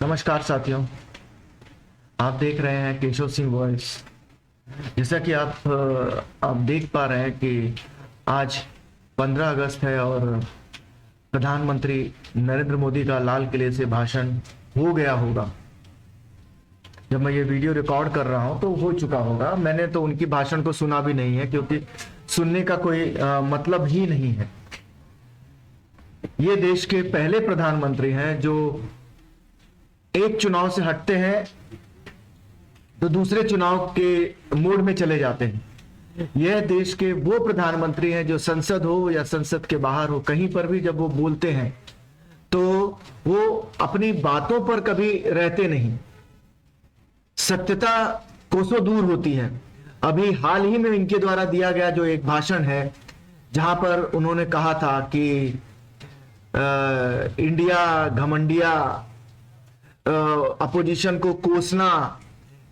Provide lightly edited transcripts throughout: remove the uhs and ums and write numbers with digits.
नमस्कार साथियों, आप देख रहे हैं केशव सिंह वॉइस। जैसा कि आप देख पा रहे हैं कि आज 15 अगस्त है और प्रधानमंत्री नरेंद्र मोदी का लाल किले से भाषण हो गया होगा। जब मैं ये वीडियो रिकॉर्ड कर रहा हूं तो हो चुका होगा। मैंने तो उनकी भाषण को सुना भी नहीं है क्योंकि सुनने का कोई मतलब ही नहीं है। ये देश के पहले प्रधानमंत्री हैं जो एक चुनाव से हटते हैं तो दूसरे चुनाव के मोड में चले जाते हैं। यह देश के वो प्रधानमंत्री हैं जो संसद हो या संसद के बाहर हो, कहीं पर भी जब वो बोलते हैं तो वो अपनी बातों पर कभी रहते नहीं। सत्यता कोसों दूर होती है। अभी हाल ही में इनके द्वारा दिया गया जो एक भाषण है जहां पर उन्होंने कहा था कि इंडिया घमंडिया, अपोजिशन को कोसना,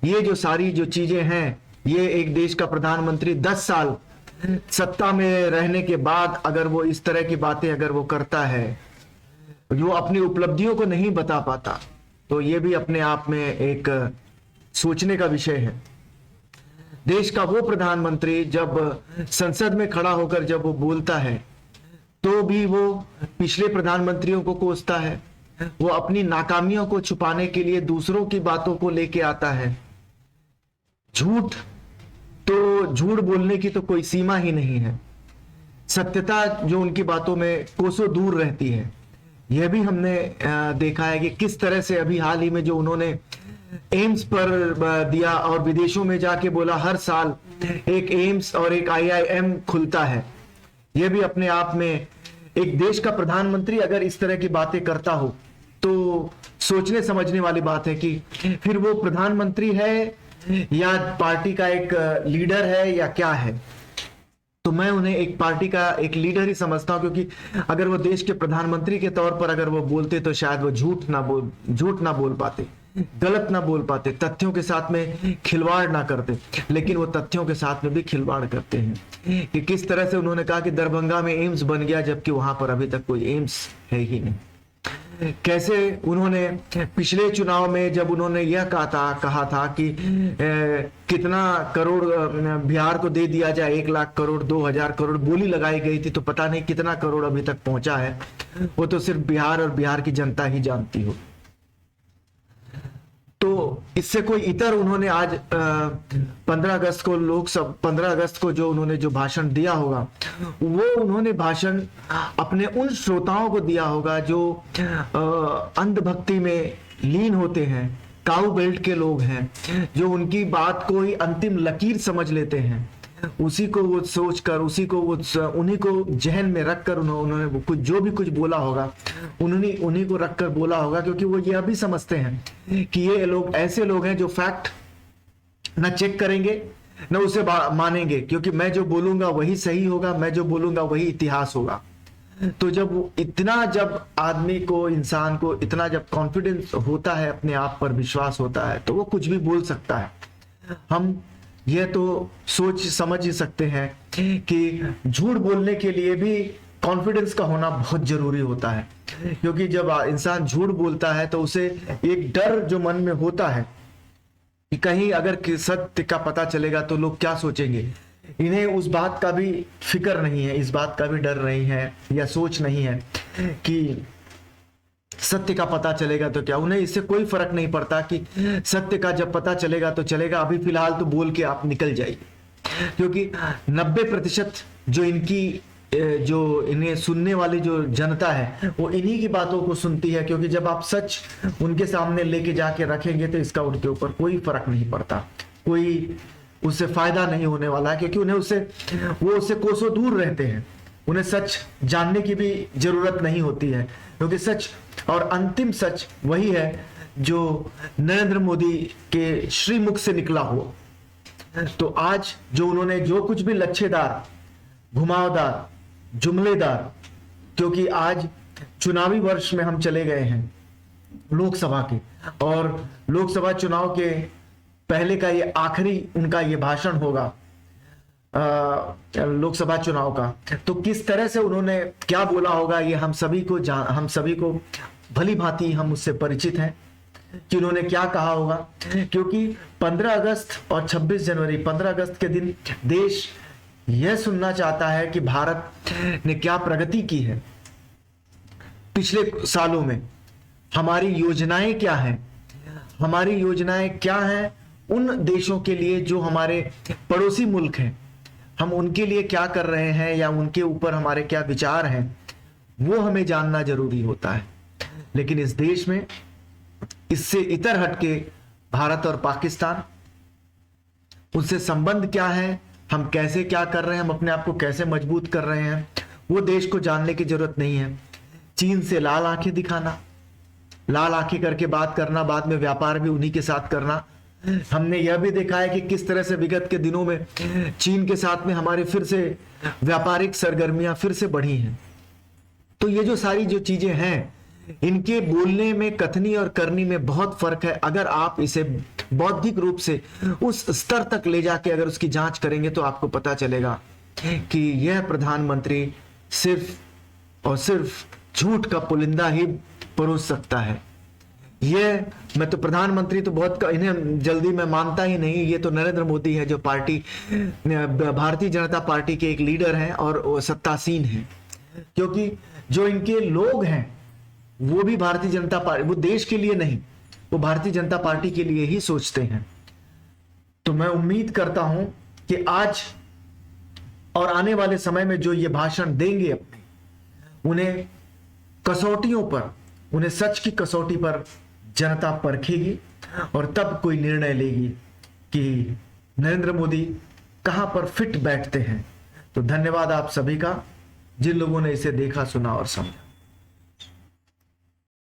ये जो सारी जो चीजें हैं, ये एक देश का प्रधानमंत्री 10 साल सत्ता में रहने के बाद अगर वो इस तरह की बातें अगर वो करता है, जो अपनी उपलब्धियों को नहीं बता पाता, तो ये भी अपने आप में एक सोचने का विषय है। देश का वो प्रधानमंत्री जब संसद में खड़ा होकर जब वो बोलता है तो भी वो पिछले प्रधानमंत्रियों को कोसता है। वो अपनी नाकामियों को छुपाने के लिए दूसरों की बातों को लेके आता है। झूठ बोलने की तो कोई सीमा ही नहीं है। सत्यता जो उनकी बातों में कोसों दूर रहती है। यह भी हमने देखा है कि किस तरह से अभी हाल ही में जो उन्होंने एम्स पर दिया और विदेशों में जाके बोला हर साल एक एम्स और एक आईआईएम खुलता है। यह भी अपने आप में एक देश का प्रधानमंत्री अगर इस तरह की बातें करता हो तो सोचने समझने वाली बात है कि फिर वो प्रधानमंत्री है या पार्टी का एक लीडर है या क्या है। तो मैं उन्हें एक पार्टी का एक लीडर ही समझता हूं, क्योंकि अगर वो देश के प्रधानमंत्री के तौर पर अगर वो बोलते तो शायद वो झूठ ना बोल पाते, गलत ना बोल पाते, तथ्यों के साथ में खिलवाड़ ना करते। लेकिन वो तथ्यों के साथ में भी खिलवाड़ करते हैं कि किस तरह से उन्होंने कहा कि दरभंगा में एम्स बन गया जबकि वहां पर अभी तक कोई एम्स है ही नहीं। कैसे उन्होंने पिछले चुनाव में जब उन्होंने यह कहा था कि कितना करोड़ बिहार को दे दिया जाए, 1 लाख करोड़ 2,000 करोड़ बोली लगाई गई थी, तो पता नहीं कितना करोड़ अभी तक पहुंचा है। वो तो सिर्फ बिहार और बिहार की जनता ही जानती हो। तो इससे कोई इतर उन्होंने आज 15 अगस्त को जो उन्होंने जो भाषण दिया होगा, वो उन्होंने भाषण अपने उन श्रोताओं को दिया होगा जो अंधभक्ति में लीन होते हैं, काऊ बेल्ट के लोग हैं, जो उनकी बात को ही अंतिम लकीर समझ लेते हैं। उसी को वो सोचकर, उन्हीं को जहन में रखकर उन्होंने कुछ जो भी कुछ बोला होगा उन्हीं को रखकर बोला होगा, क्योंकि वो यह भी समझते हैं कि ये लोग ऐसे लोग हैं जो फैक्ट न चेक करेंगे न उसे मानेंगे, क्योंकि मैं जो बोलूंगा वही सही होगा, मैं जो बोलूंगा वही इतिहास होगा। तो जब आदमी को, इंसान को इतना जब कॉन्फिडेंस होता है, अपने आप पर विश्वास होता है, तो वो कुछ भी बोल सकता है। हम यह तो सोच समझ ही सकते हैं कि झूठ बोलने के लिए भी कॉन्फिडेंस का होना बहुत जरूरी होता है, क्योंकि जब इंसान झूठ बोलता है तो उसे एक डर जो मन में होता है कि कहीं अगर सत्य का पता चलेगा तो लोग क्या सोचेंगे। इन्हें उस बात का भी फिक्र नहीं है, इस बात का भी डर नहीं है या सोच नहीं है कि सत्य का पता चलेगा तो क्या। उन्हें इससे कोई फर्क नहीं पड़ता कि सत्य का जब पता चलेगा तो चलेगा, अभी फिलहाल तो बोल के आप निकल जाइए, क्योंकि 90% जो इन्हें सुनने वाली जो जनता है वो इन्हीं की बातों को सुनती है। क्योंकि जब आप सच उनके सामने लेके जाके रखेंगे तो इसका उनके ऊपर कोई फर्क नहीं पड़ता, कोई उससे फायदा नहीं होने वाला है, क्योंकि वो उससे कोसों दूर रहते हैं। उन्हें सच जानने की भी जरूरत नहीं होती है, क्योंकि सच और अंतिम सच वही है जो नरेंद्र मोदी के श्रीमुख से निकला हो। तो आज जो उन्होंने जो कुछ भी लच्छेदार, घुमावदार, जुमलेदार, क्योंकि आज चुनावी वर्ष में हम चले गए हैं लोकसभा के, और लोकसभा चुनाव के पहले का ये आखिरी उनका ये भाषण होगा लोकसभा चुनाव का। तो किस तरह से उन्होंने क्या बोला होगा ये हम सभी को भली भांति हम उससे परिचित हैं। कि उन्होंने क्या कहा होगा, क्योंकि 15 अगस्त और 26 जनवरी 15 अगस्त के दिन देश यह सुनना चाहता है कि भारत ने क्या प्रगति की है पिछले सालों में, हमारी योजनाएं क्या हैं, हमारी योजनाएं क्या हैं उन देशों के लिए जो हमारे पड़ोसी मुल्क हैं, हम उनके लिए क्या कर रहे हैं या उनके ऊपर हमारे क्या विचार हैं, वो हमें जानना जरूरी होता है। लेकिन इस देश में इससे इतर हटके भारत और पाकिस्तान, उनसे संबंध क्या है, हम कैसे क्या कर रहे हैं, हम अपने आप को कैसे मजबूत कर रहे हैं, वो देश को जानने की जरूरत नहीं है। चीन से लाल आंखें दिखाना, लाल आंखें करके बात करना, बाद में व्यापार भी उन्हीं के साथ करना। हमने यह भी देखा है कि किस तरह से विगत के दिनों में चीन के साथ में हमारी फिर से व्यापारिक सरगर्मियां फिर से बढ़ी हैं। तो ये जो सारी जो चीजें हैं, इनके बोलने में, कथनी और करनी में बहुत फर्क है। अगर आप इसे बौद्धिक रूप से उस स्तर तक ले जाके अगर उसकी जांच करेंगे तो आपको पता चलेगा कि यह प्रधानमंत्री सिर्फ और सिर्फ झूठ का पुलिंदा ही परोस सकता है। ये मैं तो प्रधानमंत्री तो बहुत इन्हें जल्दी मैं मानता ही नहीं। ये तो नरेंद्र मोदी है जो पार्टी भारतीय जनता पार्टी के एक लीडर हैं और सत्तासीन हैं, क्योंकि जो इनके लोग हैं वो भी भारतीय जनता पार्टी, वो देश के लिए नहीं, वो भारतीय जनता पार्टी के लिए ही सोचते हैं। तो मैं उम्मीद करता हूं कि आज और आने वाले समय में जो ये भाषण देंगे अपने, उन्हें कसौटियों पर, उन्हें सच की कसौटी पर जनता परखेगी और तब कोई निर्णय लेगी कि नरेंद्र मोदी कहां पर फिट बैठते हैं। तो धन्यवाद आप सभी का, जिन लोगों ने इसे देखा, सुना और समझा।